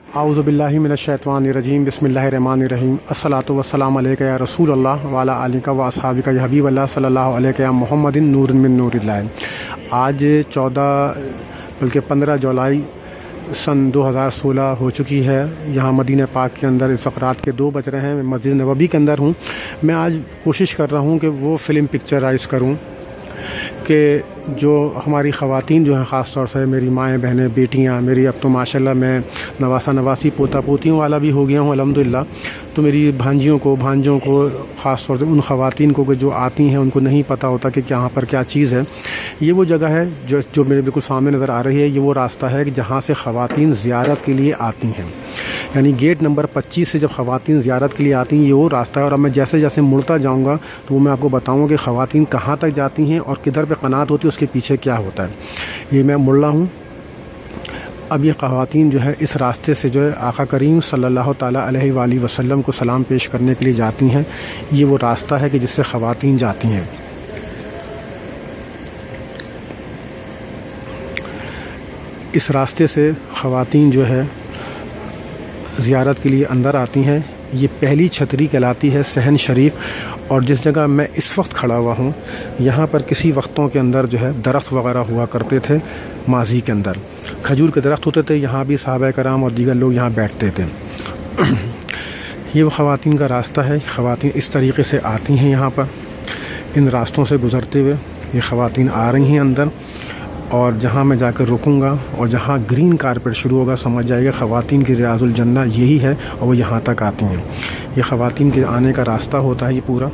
आऊज़ु बिल्लाहि मिनश्शैतानिर्रजीम बिस्मिल्लाहिर्रहमानिर्रहीम अस्सलातु वस्सलामु अलैका या रसूल अल्लाह व अला आलिका व अस्हाबिका या हबीब अल्लाह सल्लल्लाहु अलैहि या मुहम्मदिन नूरुन मिन नूरिल्लाह। आज 15 जुलाई सन 2016 हो चुकी है। यहाँ मदीना पाक के अंदर इस वक्त रात के 2 बज रहे हैं। मैं मस्जिद नबवी के अंदर हूँ। मैं आज कोशिश कर रहा हूँ कि वो फ़िल्म पिक्चराइज़ करूँ कि जो हमारी ख़वातीन जो हैं, ख़ास तौर से मेरी माएँ बहनें बेटियाँ, मेरी अब तो माशाल्लाह मैं नवासा नवासी पोता पोतियों वाला भी हो गया हूँ अल्हम्दुलिल्लाह। तो मेरी भांजियों को भांजों को ख़ास तौर से उन ख़वातीन को जो आती हैं उनको नहीं पता होता कि यहाँ पर क्या चीज़ है। ये वो जगह है जो मेरे बिल्कुल सामने नज़र आ रही है। ये वो रास्ता है कि जहाँ से ख़वातीन ज़ियारत के लिए आती हैं, यानी गेट नंबर 25 से जब ख़वातीन ज़ियारत के लिए आती हैं ये वो रास्ता है। और अब मैं जैसे जैसे मुड़ता जाऊँगा तो वो मैं आपको बताऊँगा कि ख़वातीन कहाँ तक जाती हैं और किधर पे क़नात होती है, उसके पीछे क्या होता है। ये मैं मुड़ रहा हूँ। अब ये ख़वातीन जो है इस रास्ते से जो है आका करीम सल्लल्लाहु ताला अलैहि वालैहि वसल्लम को सलाम पेश करने के लिए जाती हैं। ये वो रास्ता है कि जिससे ख़वातीन जाती हैं। इस रास्ते से ख़वातीन जो है ज़ियारत के लिए अंदर आती हैं। ये पहली छतरी कहलाती है सहन शरीफ। और जिस जगह मैं इस वक्त खड़ा हुआ हूँ यहाँ पर किसी वक्तों के अंदर जो है दरख्त वग़ैरह हुआ करते थे। माजी के अंदर खजूर के दरख्त होते थे। यहाँ भी सहाबा कराम और दीगर लोग यहाँ बैठते थे। ये वो ख़वातीन का रास्ता है। ख़वातीन इस तरीके से आती हैं यहाँ पर। इन रास्तों से गुज़रते हुए ये ख़वातीन आ रही हैं अंदर। और जहाँ मैं जाकर रुकूंगा और जहाँ ग्रीन कारपेट शुरू होगा समझ जाएगा ख़वातीन की रियाज़ुल जन्नह यही है और वो यहाँ तक आती हैं। ये ख़वातीन के आने का रास्ता होता है ये पूरा।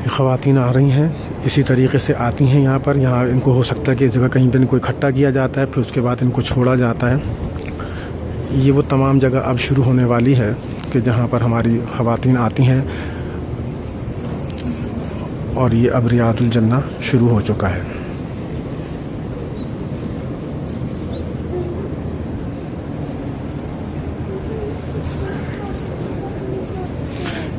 ये ख़वातीन आ रही हैं, इसी तरीके से आती हैं यहाँ पर। यहाँ इनको हो सकता है कि इस जगह कहीं पर इनको इकट्ठा किया जाता है, फिर उसके बाद इनको छोड़ा जाता है। ये वो तमाम जगह अब शुरू होने वाली है कि जहाँ पर हमारी ख़वातीन आती हैं। और ये अब रियादुल जन्नह शुरू हो चुका है।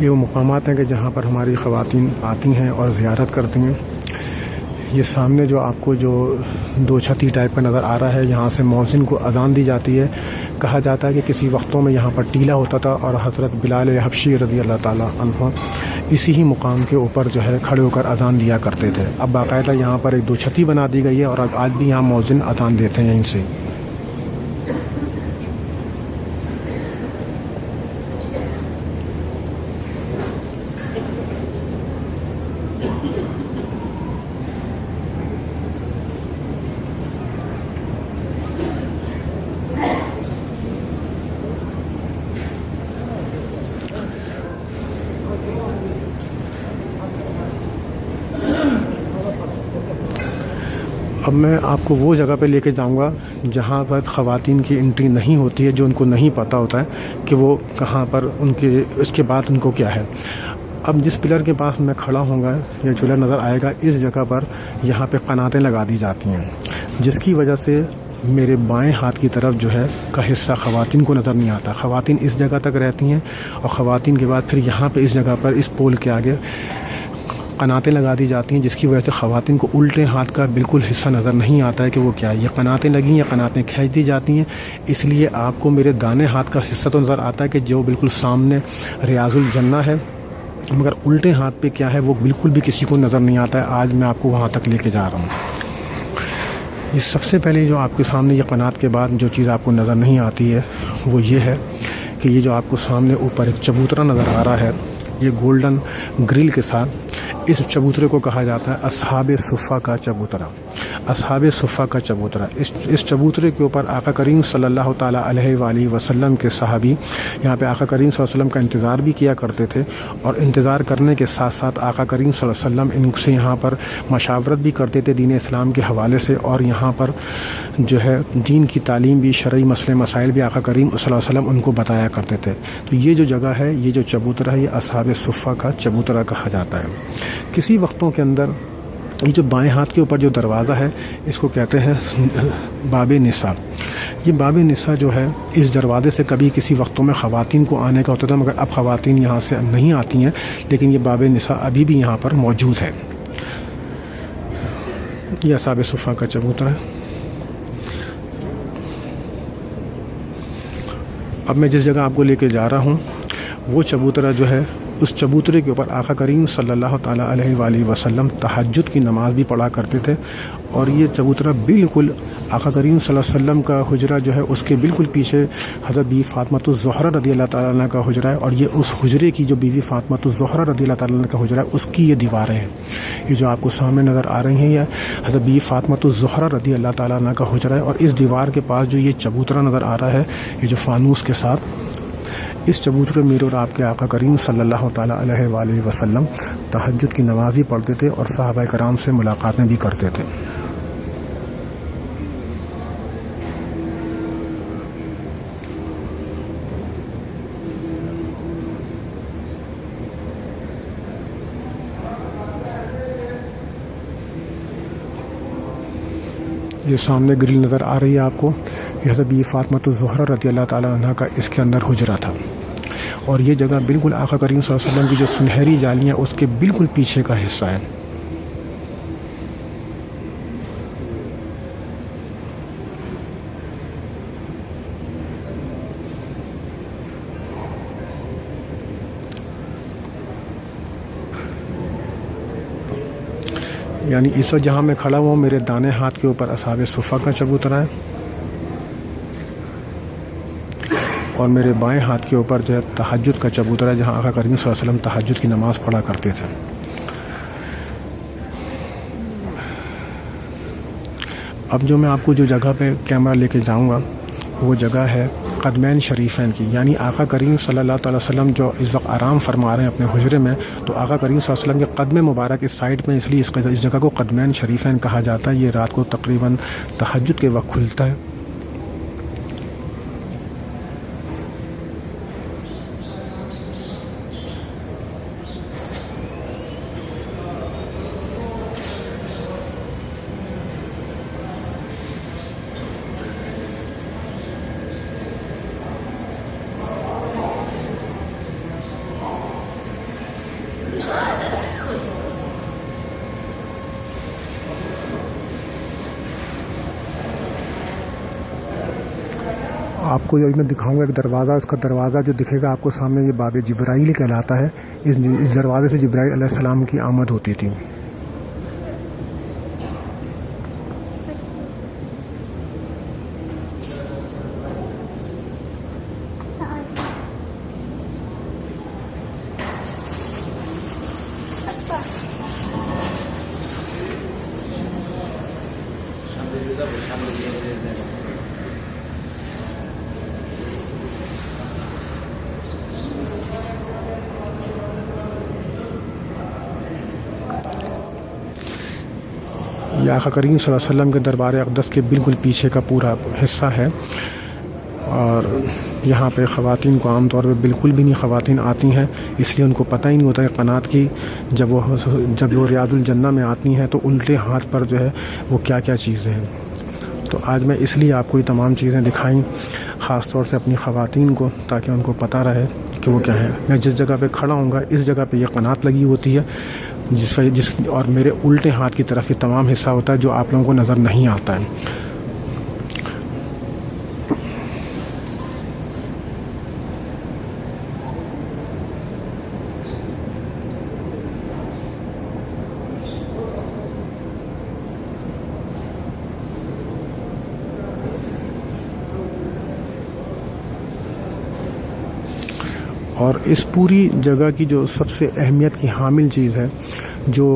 ये वो मुकामात हैं कि जहाँ पर हमारी ख़वातीन आती हैं और ज़ियारत करती हैं। ये सामने जो आपको जो 2 छती टाइप का नज़र आ रहा है, यहाँ से मौज़िन को अज़ान दी जाती है। कहा जाता है कि किसी वक्तों में यहाँ पर टीला होता था और हज़रत बिलाल हबशी रज़ी अल्लाह ताला अन्हु इसी ही मुकाम के ऊपर जो है खड़े होकर अज़ान दिया करते थे। अब बाकायदा यहाँ पर एक 2 छती बना दी गई है और आज भी यहाँ मौज़िन अज़ान देते हैं यहीं से। अब मैं आपको वो जगह पे लेके जाऊंगा जहाँ पर ख़वातीन की एंट्री नहीं होती है, जो उनको नहीं पता होता है कि वो कहाँ पर उनके उसके बाद उनको क्या है। अब जिस पिलर के पास मैं खड़ा होऊंगा या पिलर नज़र आएगा, इस जगह पर यहाँ पे क़नातें लगा दी जाती हैं, जिसकी वजह से मेरे बाएं हाथ की तरफ जो है का हिस्सा ख़वातीन को नज़र नहीं आता। ख़वातीन इस जगह तक रहती हैं और ख़वातीन के बाद फिर यहाँ पे इस जगह पर इस पोल के आगे क़नातें लगा दी जाती हैं, जिसकी वजह से ख़वातीन को उल्टे हाथ का बिल्कुल हिस्सा नज़र नहीं आता है कि वो क्या है। ये क़नातें लगी या क़नातें खींच दी जाती हैं, इसलिए आपको मेरे दाने हाथ का हिस्सा तो नज़र आता है कि जो बिल्कुल सामने रियाज़ुल जन्नह है, मगर उल्टे हाथ पे क्या है वो बिल्कुल भी किसी को नज़र नहीं आता है। आज मैं आपको वहाँ तक लेके जा रहा हूँ। ये सबसे पहले जो आपके सामने ये क़नात के बाद जो चीज़ आपको नज़र नहीं आती है वो ये है कि ये जो आपको सामने ऊपर एक चबूतरा नज़र आ रहा है, ये गोल्डन ग्रिल के साथ, इस चबूतरे को कहा जाता है असहाबे सुफ़ा का चबूतरा। असहाबे सुफ़ा का चबूतरा, इस चबूतरे के ऊपर आका करीम सल्लल्लाहु ताला अलैहि वालैहि वसल्लम के सहाबी यहाँ पे आका करीम सल्लल्लाहु अलैहि वसल्लम का इंतज़ार भी किया करते थे। और इंतज़ार करने के साथ साथ आका करीम सल्लल्लाहु अलैहि वसल्लम इनसे यहाँ पर मशावरत भी करते थे दीन इस्लाम के हवाले से। और यहाँ पर जो है दीन की तालीम भी, शरई मसले मसाइल भी आका करीम सल्लल्लाहु अलैहि वसल्लम उनको बताया करते थे। तो ये जो जगह है, ये जो चबूतरा है, ये असहाबे सुफ़ा का चबूतरा कहा जाता है। किसी वक्तों के अंदर ये जो बाएं हाथ के ऊपर जो दरवाज़ा है इसको कहते हैं बाबे निसा। ये बाबे निसा जो है, इस दरवाज़े से कभी किसी वक्तों में ख़वातीन को आने का होता था, मगर अब ख़वातीन यहाँ से नहीं आती हैं, लेकिन ये बाबे निसा अभी भी यहाँ पर मौजूद है। यह असहाब सुफ़ा का चबूतरा है। अब मैं जिस जगह आपको लेके जा रहा हूँ वो चबूतरा जो है, उस चबूतरे के ऊपर आका करीम सल्लल्लाहु ताला अलैहि वसल्लम तहज्जुद की नमाज़ भी पढ़ा करते थे। और ये चबूतरा बिल्कुल आका करीम सल्लल्लाहु अलैहि वसल्लम का हुजरा जो है उसके बिल्कुल पीछे हज़रत बीवी फ़ातिमा ज़हरा रज़ियल्लाहु ताला अन्हा का हुजरा है। और ये उस हुजरे की जो बीवी फ़ातिमा ज़हरा रज़ियल्लाहु ताला अन्हा का हुजरा है उसकी ये दीवारें हैं। ये जो आपको सामने नज़र आ रही हैं, यह हज़रत बीवी फ़ातिमा ज़हरा रज़ियल्लाहु ताला अन्हा का हुजरा है। और इस दीवार के पास जो ये चबूतरा नज़र आ रहा है, ये जो फानूस के साथ, इस चबूतरे में मेरे और आपके आका करीम सल्लल्लाहु ताला अलैहि वसल्लम तहज्जुद की नमाज़ भी पढ़ते थे और सहाबा कराम से मुलाकातें भी करते थे। ये सामने ग्रिल नज़र आ रही है आपको, यह हज़रत बीवी फ़ातिमा ज़हरा रज़ियल्लाहु ताला अन्हा का इसके अंदर हुजरा था। और ये जगह बिल्कुल आका करीम सल्लल्लाहु अलैहि वसल्लम की जो सुनहरी जालियाँ उसके बिल्कुल पीछे का हिस्सा है। यानी इस वक्त जहाँ मैं खड़ा हुआ मेरे दाने हाथ के ऊपर असहाब सुफ़ा का चबूतरा है और मेरे बाएं हाथ के ऊपर जो है तहज्जुद का चबूतरा है, जहाँ आका करीम सल्लल्लाहु अलैहि वसल्लम तहज्जुद की नमाज़ पढ़ा करते थे। अब जो मैं आपको जो जगह पे कैमरा लेके जाऊंगा वो जगह है कदमैन शरीफैन की। यानी आका करीम सल्लल्लाहु अलैहि वसल्लम जो इस वक्त आराम फरमा रहे हैं अपने हुजरे में, तो आका करीम सल्लल्लाहु अलैहि वसल्लम के कदम मुबारक इस साइड में, इसलिए इस जगह को कदमैन शरीफैन कहा जाता है। ये रात को तकरीबन तहज्जुद के वक्त खुलता है। आपको जो मैं दिखाऊंगा एक दरवाज़ा, उसका दरवाज़ा जो दिखेगा आपको सामने, ये बाब जिब्राइल कहलाता है। इस दरवाज़े से जिब्राइल अलैहिस्सलाम की आमद होती थी। ये आका करीम सल्लल्लाहु अलैहि वसल्लम के दरबार अक़दस के बिल्कुल पीछे का पूरा हिस्सा है। और यहाँ पे ख़वातीन को आम तौर पे बिल्कुल भी नहीं ख़वातीन आती हैं, इसलिए उनको पता ही नहीं होता है क़नात की। जब वो रियाजुल जन्ना में आती हैं तो उल्टे हाथ पर जो है वो क्या क्या चीज़ें हैं। तो आज मैं इसलिए आपको ये तमाम चीज़ें दिखाई, ख़ास तौर से अपनी ख़वातीन को, ताकि उनको पता रहे कि वो क्या है। मैं जिस जगह पे खड़ा हूँगा इस जगह पे ये क़नात लगी होती है, जिस और मेरे उल्टे हाथ की तरफ ये तमाम हिस्सा होता है जो आप लोगों को नज़र नहीं आता है। और इस पूरी जगह की जो सबसे अहमियत की हामिल चीज़ है, जो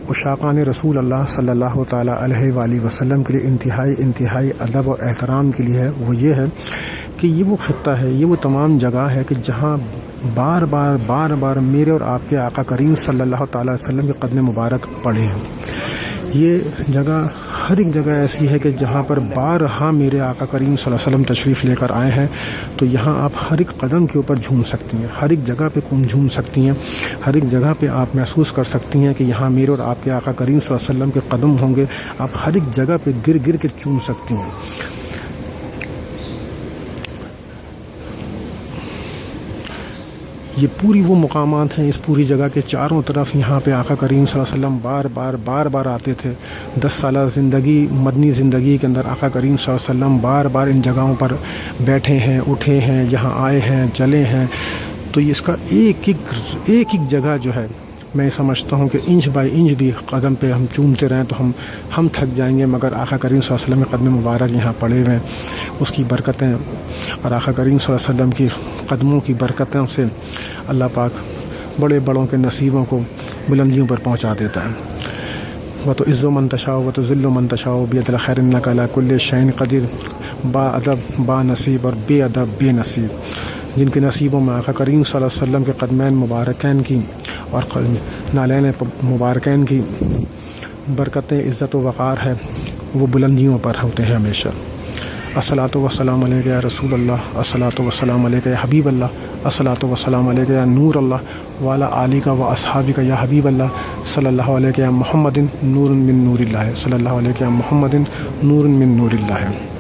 उशाक़ान रसूल अल्लाह सल्लल्लाहु ताला अलैहि वसल्लम के लिए इंतहाई अदब और एहतराम के लिए है, वो ये है कि ये वो ख़ित्ता है, ये वो तमाम जगह है कि जहाँ बार बार मेरे और आपके आका करीम सल्लल्लाहु ताला अलैहि वसल्लम के कदम मुबारक पड़े हैं। ये जगह हर एक जगह ऐसी है कि जहाँ पर बारहा मेरे आका करीम सल्लल्लाहु अलैहि वसल्लम तशरीफ़ लेकर आए हैं। तो यहाँ आप हर एक कदम के ऊपर झूम सकती हैं, हर एक जगह पे झूम सकती हैं, हर एक जगह पे आप महसूस कर सकती हैं कि यहाँ मेरे और आपके आका करीम सल्लल्लाहु अलैहि वसल्लम के कदम होंगे। आप हर एक जगह पे गिर के चूम सकती हैं। ये पूरी वो मुकामात हैं, इस पूरी जगह के चारों तरफ यहाँ पे आका करीम सल्लल्लाहु अलैहि वसल्लम बार बार आते थे। 10 साल ज़िंदगी, मदनी ज़िंदगी के अंदर आका करीम सल्लल्लाहु अलैहि वसल्लम बार बार इन जगहों पर बैठे हैं, उठे हैं, यहाँ आए हैं, चले हैं। तो इसका एक एक जगह जो है, मैं समझता हूँ कि इंच बाय इंच भी कदम पे हम चूमते रहें तो हम थक जाएंगे, मगर आका करीम सल्लल्लाहु अलैहि वसल्लम के कदम मुबारक यहाँ पड़े हुए हैं। उसकी बरकतें और आका करीम सल्लल्लाहु अलैहि वसल्लम की कदमों की बरकतों से अल्लाह पाक बड़े बड़ों के नसीबों को बुलंदियों पर पहुँचा देता है। व तो इज़्ज़ो मन तशाओ व तो ज़िल्लो मन तशाओ बियदिल खैर इन्नका अला कुल्लि शैइन क़दीर। बा अदब बा नसीब और बेअदब बेनसीब, जिनके नसीबों में आका करीम सल्लल्लाहु अलैहि वसल्लम के कदमैन मुबारकैन की और नालैन मुबारकैन की बरकतें, इज़्ज़त व वक़ार है, वो बुलंदियों पर होते हैं हमेशा। अस्सलातु वस्सलामु अलैका या रसूल अल्लाह, अस्सलातु वस्सलामु अलैका या हबीब अल्लाह, अस्सलातु वस्सलामु अलैका या नूर अल्लाह व अला आलिका व अस्हाबिका या हबीब अल्लाह, सल्लल्लाहु अलैका या मुहम्मदिन नूरुन मिन नूरिल्लाह, सल्लल्लाहु अलैका या मुहम्मदिन नूरुन मिन नूरिल्लाह।